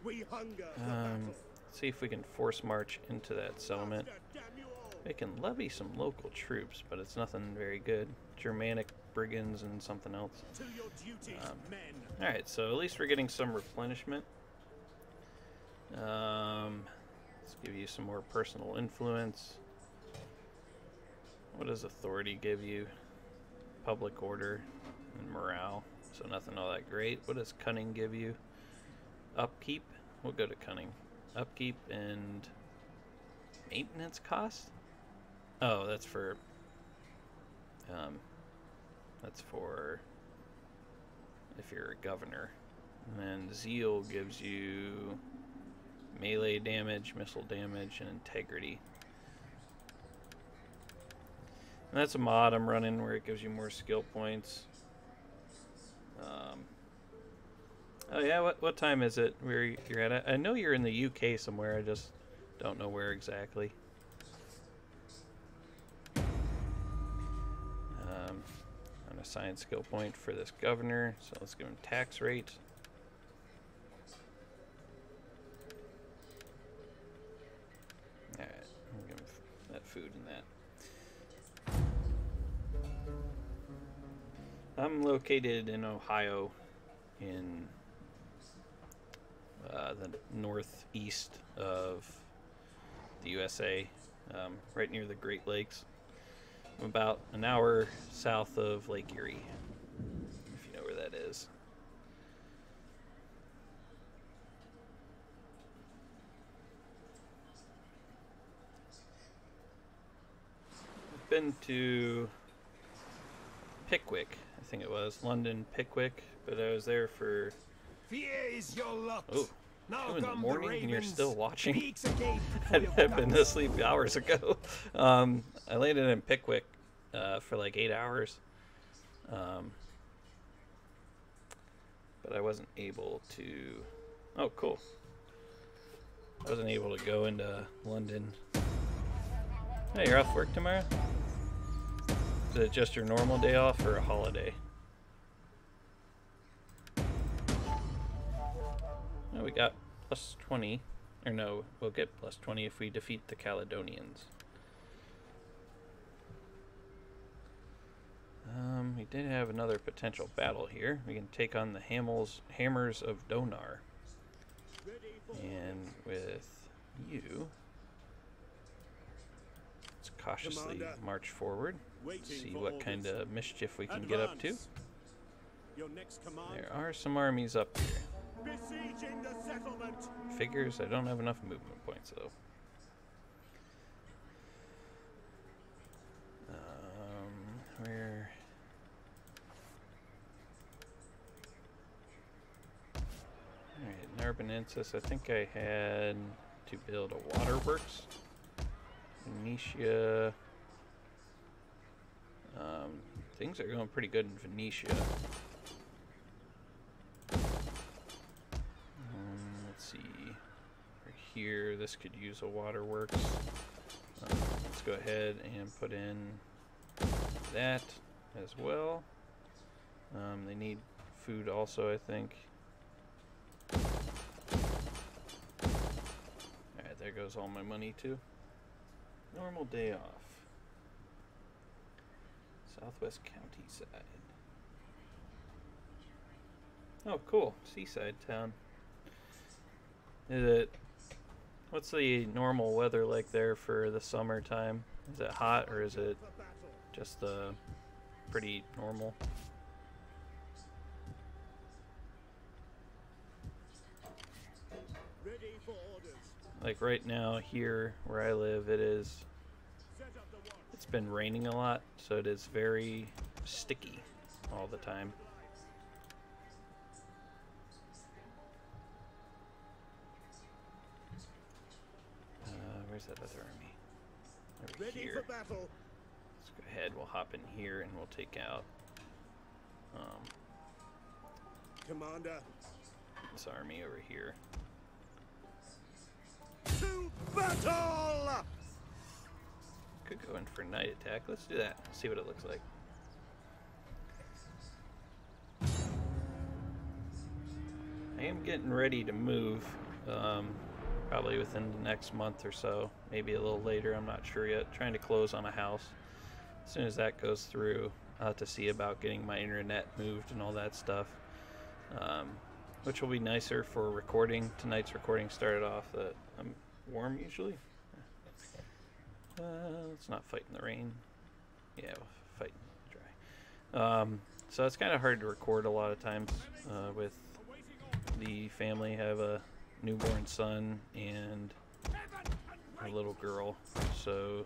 We hunger for battle. See if we can force march into that settlement. We can levy some local troops, but it's nothing very good. Germanic brigands and something else. To your duties, men. Alright, so at least we're getting some replenishment. Let's give you some more personal influence. What does authority give you? Public order and morale. So nothing all that great. What does cunning give you? Upkeep. We'll go to cunning. Upkeep and maintenance cost? Oh, that's for if you're a governor. And then zeal gives you melee damage, missile damage, and integrity. And that's a mod I'm running where it gives you more skill points. Oh yeah, what time is it where you're at? I know you're in the UK somewhere, I just don't know where exactly. Unassign skill point for this governor, so let's give him tax rate. Alright, I'll give him that food and that. I'm located in Ohio, in the northeast of the USA, right near the Great Lakes. I'm about an hour south of Lake Erie, if you know where that is. I've been to Pickwick, I think it was, London, Pickwick, but I was there for... Fear is your lot. Oh, Now 2 in the come morning the and you're still ravens. watching? Peaks again before your I've been guns. asleep hours ago. I landed in Pickwick for like 8 hours. But I wasn't able to... Oh, cool. I wasn't able to go into London. Hey, you're off work tomorrow? Is it just your normal day off or a holiday? Oh, we got plus 20. Or no, we'll get plus 20 if we defeat the Caledonians. We did have another potential battle here. We can take on the Hammers of Donar. And with you, let's cautiously march forward. See what kind of mischief we can get up to. There are some armies up here. Figures I don't have enough movement points though. Where? Alright, Narbonensis, I think I had to build a waterworks. Venetia. Things are going pretty good in Venetia. Let's see. Right here, this could use a waterworks. Let's go ahead and put in that as well. They need food also, I think. Alright, there goes all my money too. Normal day off. Southwest County side. Oh, cool. Seaside town. Is it... What's the normal weather like there for the summertime? Is it hot or is it just pretty normal? Like right now here where I live, it's been raining a lot, so it is very sticky all the time. Where's that other army? Over here. Let's go ahead, we'll hop in here and we'll take out Commander, this army over here. to battle! Could go in for a night attack. Let's do that. See what it looks like. I am getting ready to move, probably within the next month or so, maybe a little later, I'm not sure yet. Trying to close on a house. As soon as that goes through, I'll have to see about getting my internet moved and all that stuff, which will be nicer for recording. Tonight's recording started off I'm warm usually. Let's not fight in the rain. Yeah, we'll fight in the dry. So it's kind of hard to record a lot of times with the family. I have a newborn son and a little girl, so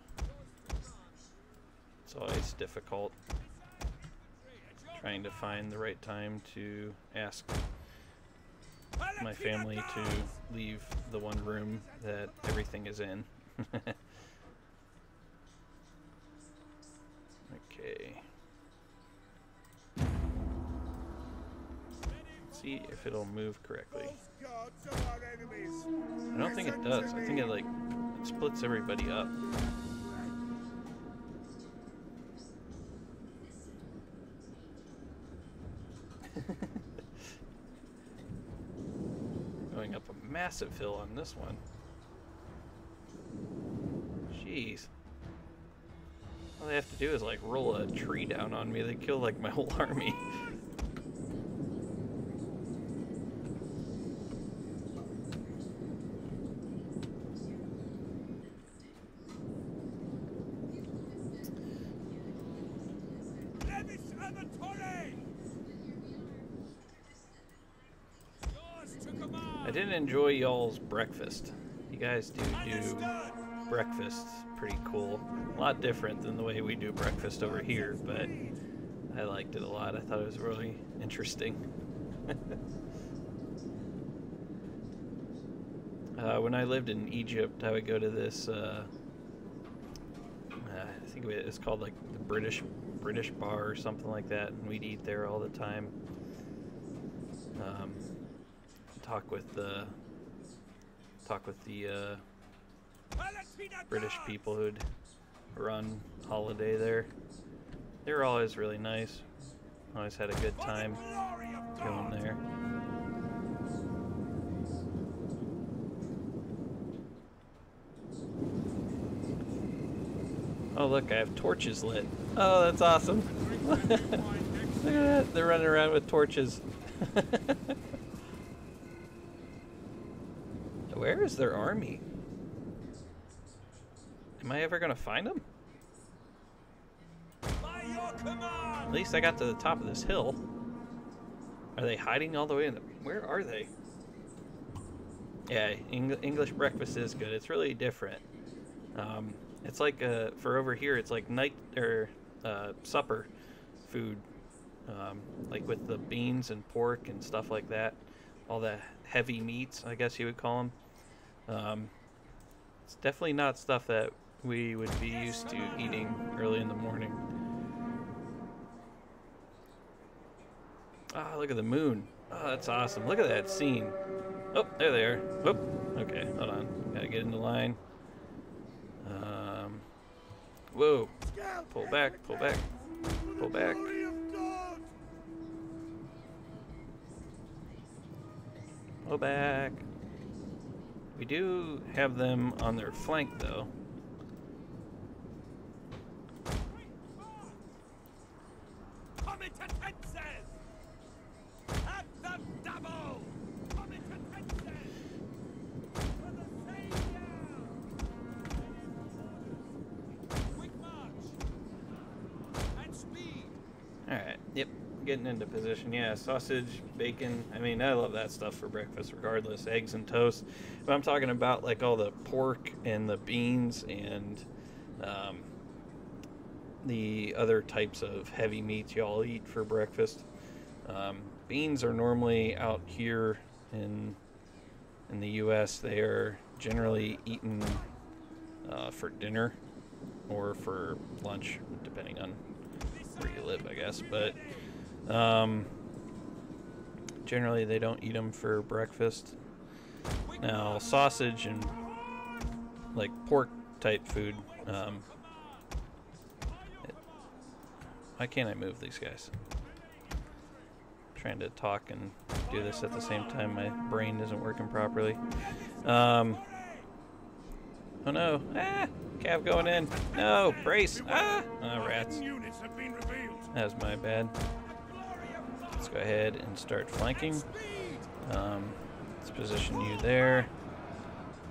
it's always difficult trying to find the right time to ask my family to leave the one room that everything is in. Okay. Let's see if it'll move correctly. I don't think it does. I think it splits everybody up. Going up a massive hill on this one. Jeez. All they have to do is like roll a tree down on me. They kill like my whole army. I didn't enjoy y'all's breakfast. You guys do breakfast pretty cool. A lot different than the way we do breakfast over here, but I liked it a lot. I thought it was really interesting. When I lived in Egypt, I would go to this, I think it's called like the British bar or something like that, and we'd eat there all the time. Talk with the British people who'd run holiday there. They were always really nice. Always had a good time going there. Oh look, I have torches lit. Oh, that's awesome. Look at that. They're running around with torches. Where is their army? Am I ever gonna find them? At least I got to the top of this hill. Are they hiding all the way in the... Where are they? Yeah, English breakfast is good. It's really different. It's like, for over here, it's like night, or supper food. Like with the beans and pork and stuff like that. All the heavy meats, I guess you would call them. It's definitely not stuff that we would be used to eating early in the morning. Ah, look at the moon. Oh, that's awesome. Look at that scene. Oh, there they are. Oh, okay, hold on. Gotta get into line. Whoa. Pull back, pull back, pull back. Pull back. We do have them on their flank, though. Alright, yep, getting into position. Yeah, sausage, bacon. I mean, I love that stuff for breakfast regardless. Eggs and toast. But I'm talking about like all the pork and the beans and the other types of heavy meats y'all eat for breakfast. Beans are normally out here in the US. They are generally eaten for dinner or for lunch, depending on where you live, I guess. But generally they don't eat them for breakfast. Now, sausage and like pork type food, why can't I move these guys? I'm trying to talk and do this at the same time. My brain isn't working properly. Oh no. Ah! Cav going in. No! Brace! Ah! Oh, rats. That was my bad. Let's go ahead and start flanking. Let's position you there.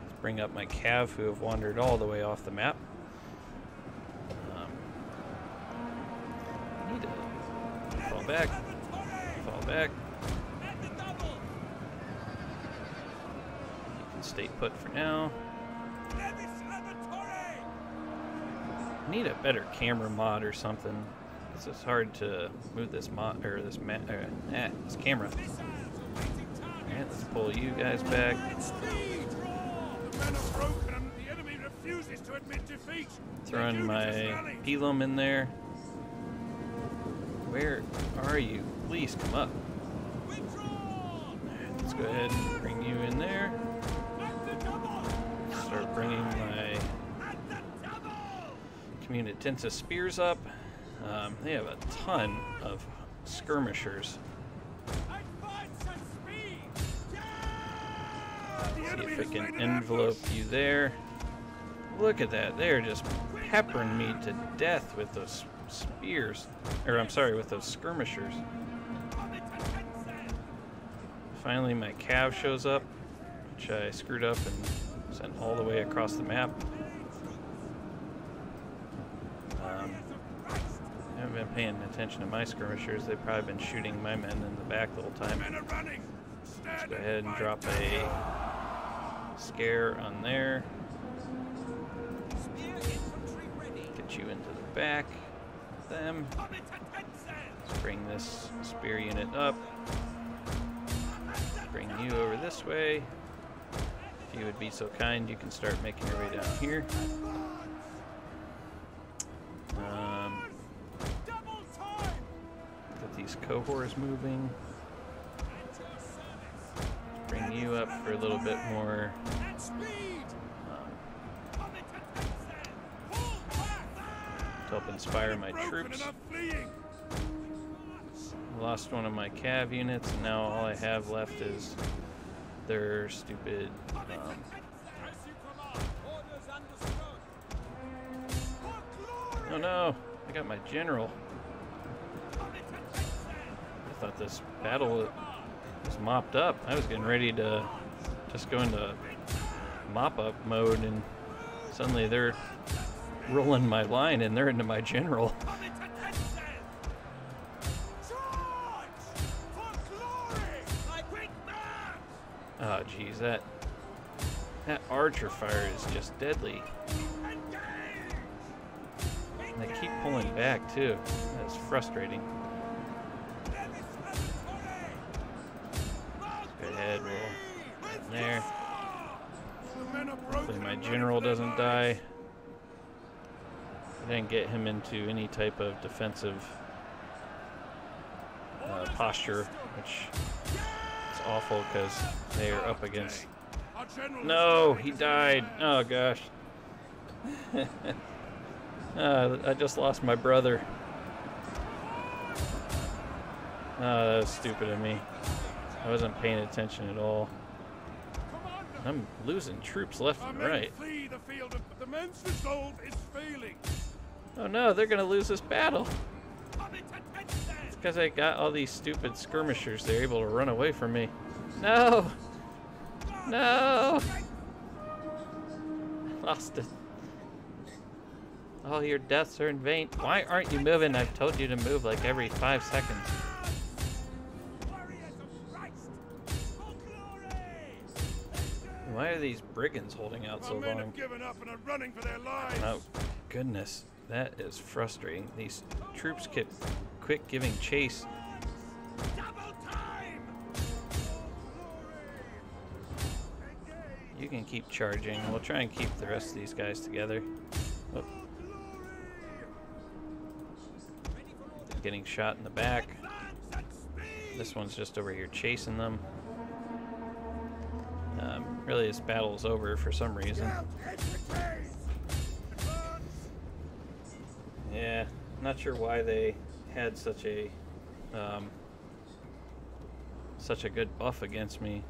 Let's bring up my Cav, who have wandered all the way off the map. Need to fall back. Fall back. You can stay put for now. I need a better camera mod or something. It's hard to move this mod or this this camera. Alright, let's pull you guys back. Throwing my Pelum in there. Where are you? Please come up. Alright, let's go ahead and bring you in there. Start bringing my Communitensa spears up. They have a ton of skirmishers. See if I can envelope you there. Look at that. They're just peppering me to death with those spears. Or, I'm sorry, with those skirmishers. Finally, my Cav shows up, which I screwed up and sent all the way across the map. I haven't been paying attention to my skirmishers. They've probably been shooting my men in the back the whole time. Let's go ahead and drop a scare on there. Get you into the back of them. Let's bring this spear unit up. Bring you over this way. If you would be so kind, you can start making your way down here. Get these cohorts moving. Bring you up for a little bit more. To help inspire my troops. Lost one of my Cav units, and now all I have left is their stupid oh no, I got my general. thought this battle was mopped up. I was getting ready to just go into mop-up mode, and suddenly they're rolling my line, and they're into my general. Oh, geez, that archer fire is just deadly. And they keep pulling back, too. That's frustrating. Go ahead, roll in there. Hopefully my general doesn't die. I didn't get him into any type of defensive posture, which is awful because they are up against... No, he died. Oh, gosh. I just lost my brother. Oh, that was stupid of me. I wasn't paying attention at all. I'm losing troops left and right. The men's resolve is failing. Oh no, they're gonna lose this battle. It's because I got all these stupid skirmishers. They're able to run away from me. No! No! Lost it. All your deaths are in vain. Why aren't you moving? I've told you to move like every 5 seconds. Why are these brigands holding out so long? Have given up and are running for their lives. Oh, goodness. That is frustrating. These troops quit giving chase. Double time. You can keep charging. We'll try and keep the rest of these guys together. Oh. Getting shot in the back. This one's just over here chasing them. Really, this battle's over for some reason. Yeah, not sure why they had such a good buff against me.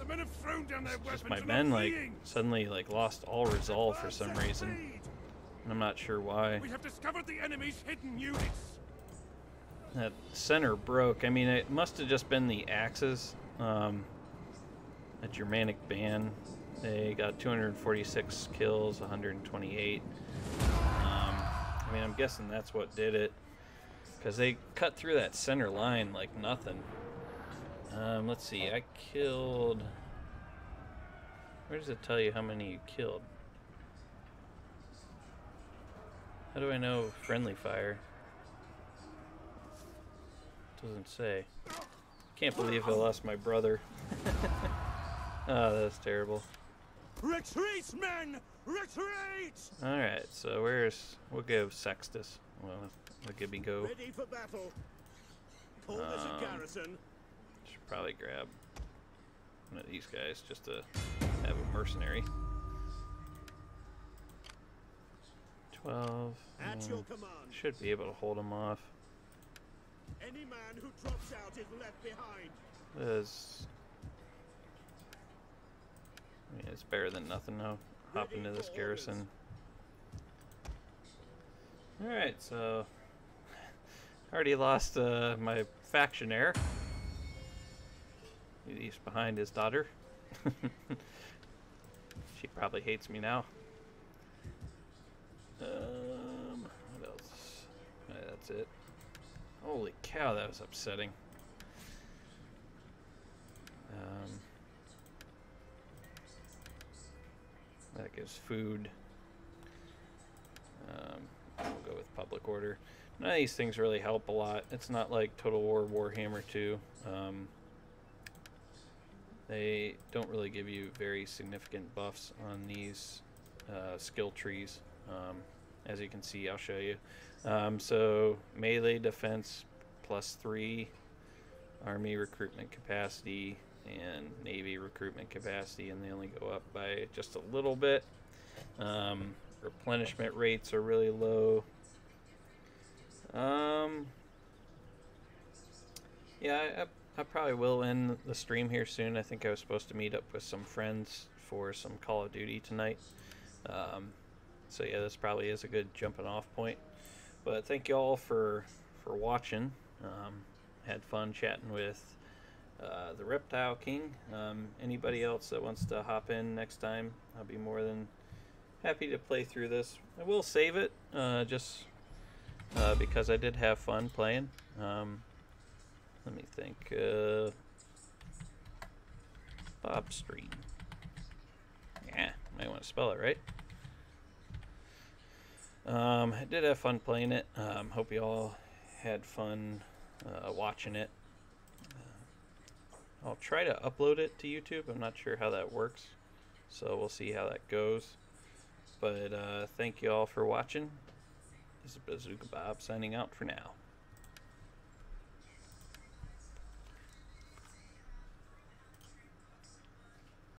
The men have thrown down their weapons. Just my men suddenly lost all resolve for some reason, and I'm not sure why. We have discovered the enemy's hidden units. That center broke. I mean, it must have just been the axes. A Germanic band. They got 246 kills, 128. I mean, I'm guessing that's what did it, because they cut through that center line like nothing. Let's see. I killed. Where does it tell you how many you killed? How do I know friendly fire? Doesn't say. Can't believe I lost my brother. Oh, that's terrible. Retreat, men! Retreat! Alright, so we'll give Sextus. Well, let Gibby go. Ready for battle. Call this a garrison. Should probably grab one of these guys just to have a mercenary. 12. At your command. Should be able to hold him off. Any man who drops out is left behind. I mean, it's better than nothing now. Hop into this garrison. Alright, so I already lost my factionaire. He's behind his daughter. She probably hates me now. What else? That's it. Holy cow, that was upsetting. That gives food. We'll go with public order. None of these things really help a lot. It's not like Total War Warhammer 2. They don't really give you very significant buffs on these skill trees. As you can see, I'll show you. So melee defense +3, army recruitment capacity, and navy recruitment capacity, and they only go up by just a little bit. Replenishment rates are really low. Yeah, I probably will end the stream here soon. I think I was supposed to meet up with some friends for some Call of Duty tonight. So yeah, this probably is a good jumping off point. But thank you all for watching. had fun chatting with the Reptile King. Anybody else that wants to hop in next time, I'll be more than happy to play through this. I will save it just because I did have fun playing. Let me think. Bob Stream. Yeah, might want to spell it right. I did have fun playing it. Hope you all had fun watching it. I'll try to upload it to YouTube. I'm not sure how that works, so we'll see how that goes. But thank you all for watching. This is Bazooka Bob signing out for now.